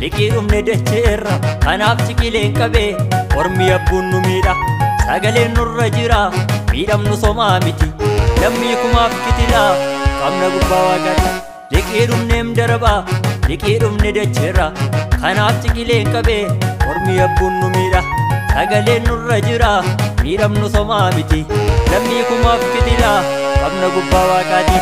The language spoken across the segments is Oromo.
liqiidhum ne dacheerra kanaaf siqileen qabee ormi abbuun nu miidha sagaleen nurra jira miidhamnu somaa miti lammii kumaaf kitilaa qabna gubbaa waaqaati liqiidhum neem darabaa liqiidhum ne dacheerra kanaaf siqileen qabee ormi abbuun nu miidha sagaleen nurra jira miidhamnu somaa miti lammii kumaaf kitilaa qabna gubbaa waaqaati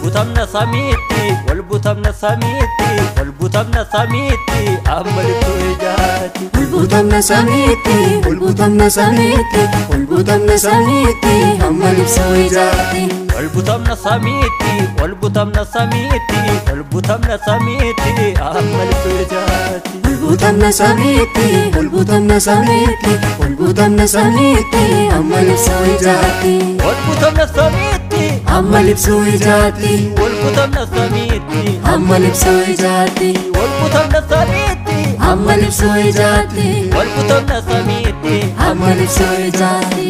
والبطمنا سميتي والبطمنا سميتي والبطمنا سميتي أملت وجاتي والبطمنا سميتي والبطمنا سميتي والبطمنا سميتي أملت وجاتي والبطمنا سميتي والبطمنا سميتي والبطمنا سميتي أملت وجاتي والبطمنا سميتي والبطمنا سميتي والبطمنا سميتي أملت وجاتي والبطمنا سميتي أملت وجاتي والبطمنا سميتي أملت وجاتي والبطمنا سميتي أملت وجاتي والبطمنا سميتي أملت وجاتي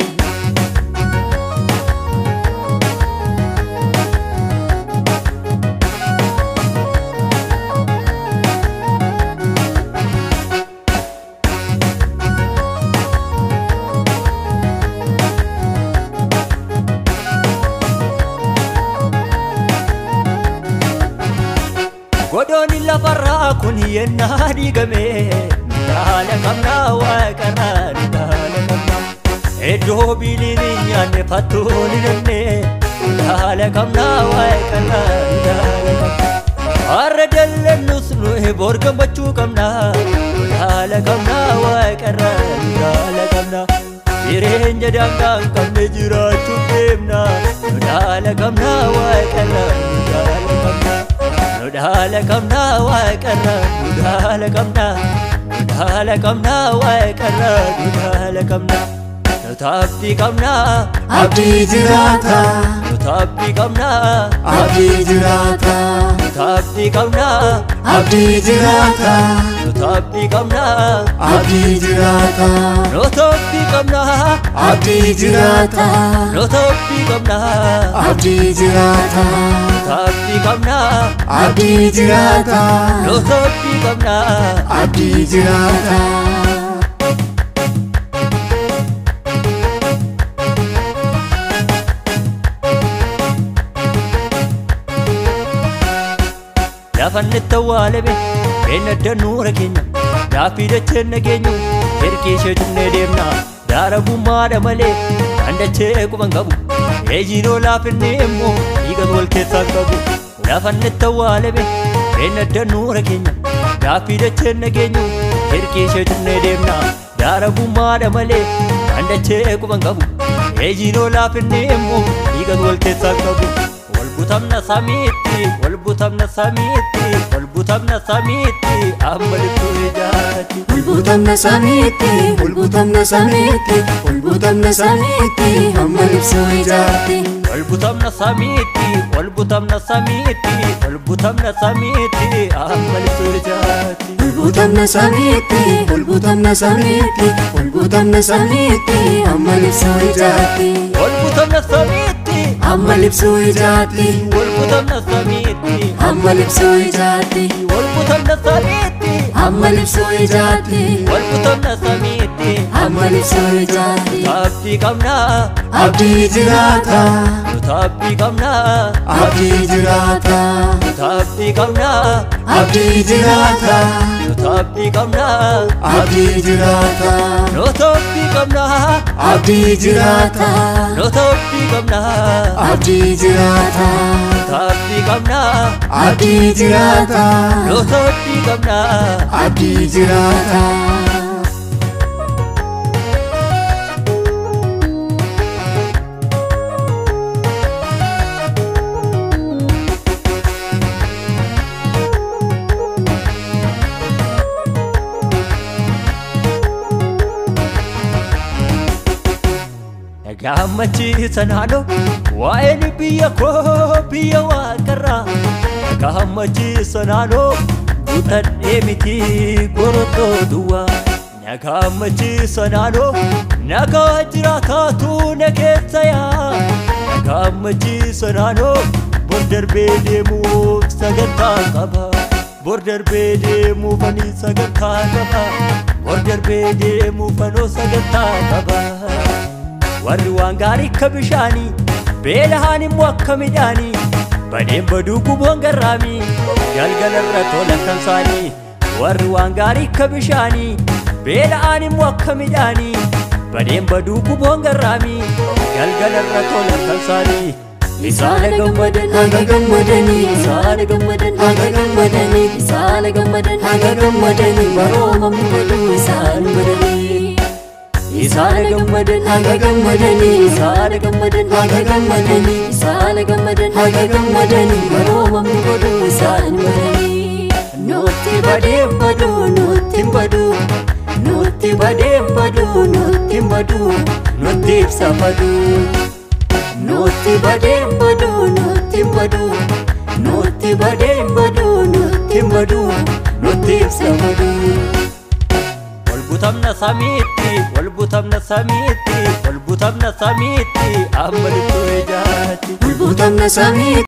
godoni la farra kun yenna digame dala kamna wa karan dala kamna edo bilini nyanne fatuni nenne dala kamna wa karan dala kamna arredelle nusnu e borgam bachu kamna dala kamna wa karan dala kamna irenja dangang kamne jiratu demna dala kamna wa karan dala kamna دال كمنا وكرر دال كمنا دال كمنا وكرر دال كمنا نتابي كمنا أبدي جراتا نتابي كمنا أبدي جراتا نتابي كمنا أبدي جراتا نتابي كمنا أبدي جراتا نتابي كمنا أبدي جراتا نتابي كمنا أبدي جراتا نتابي كمنا أبدي جراتا نتابي كمنا أبدي جراتا لفن التوالي بين الدنور كينيا دافي دچن كينيو تركي شجن ديمنا داربو ما دملي عند چيكو بنغبو يجيرو لافن نيمو يغد والكيسا غبو لفن التوالي بين الدنور كينيا دافي دچن كينيو تركي شجن ديمنا داربو ما دملي عند چيكو بنغبو يجيرو لافن نيمو يغد والكيسا غبو والبطمنا سميتي والبطمنا سميتي والبطمنا سميتي أملت وجاتي والبطمنا سميتي والبطمنا سميتي والبطمنا سميتي أملت وجاتي والبطمنا سميتي والبطمنا سميتي والبطمنا سميتي أملت وجاتي والبطمنا سميتي والبطمنا سميتي والبطمنا سميتي أملت وجاتي والبطمنا سميتي أملت وجاتي والبطمنا سميتي أملت وجاتي والبطمنا سميتي أملت وجاتي والبطمنا سميتي أملت وجاتي نتابي كمنا أبدي جراتا نتابي كمنا أبدي جراتا نتابي كمنا أبدي جراتا نتابي كمنا أبدي جراتا نتابي كمنا أبدي جراتا نتابي كمنا أبدي جراتا نتابي كمنا أبدي جراتا نتابي كمنا أبدي جراتا Gammachi sanado waeni biya ko biya wakara Gammachi sanado utan emiti goroto duwa Gammachi sanado nagajira thatu naketsaya Gammachi sanado bonder bede mu sagata kaba border bede mufani sagarta qaba border bede mufano sagarta qaba warri waan gaarii kabishani beelahani muakkamidani badeen baduu guboon garraami galgalarra tola kansaani warri waan gaarii kabishani beelahani muakkamidani badeen baduu guboon garraami galgalarra tola kansaani Isana gammadan haga gammadani Isana gammadan haga gammadani Isana gammadan haga gammadani Baroma mubadu isana madani Isana gammadan haga gammadani Isana gammadan haga gammadani Isana gammadan haga gammadani Baroma mubadu isana madani Nuti badem badu nuti badu Nuti badem badu nuti badu Nuti sabadu Nuti badem badu nuti badu Nuti badem badu nuti badu Nuti sabadu Walbutamna samiti Walbutamna samiti Amalitu ejati Walbutamna samiti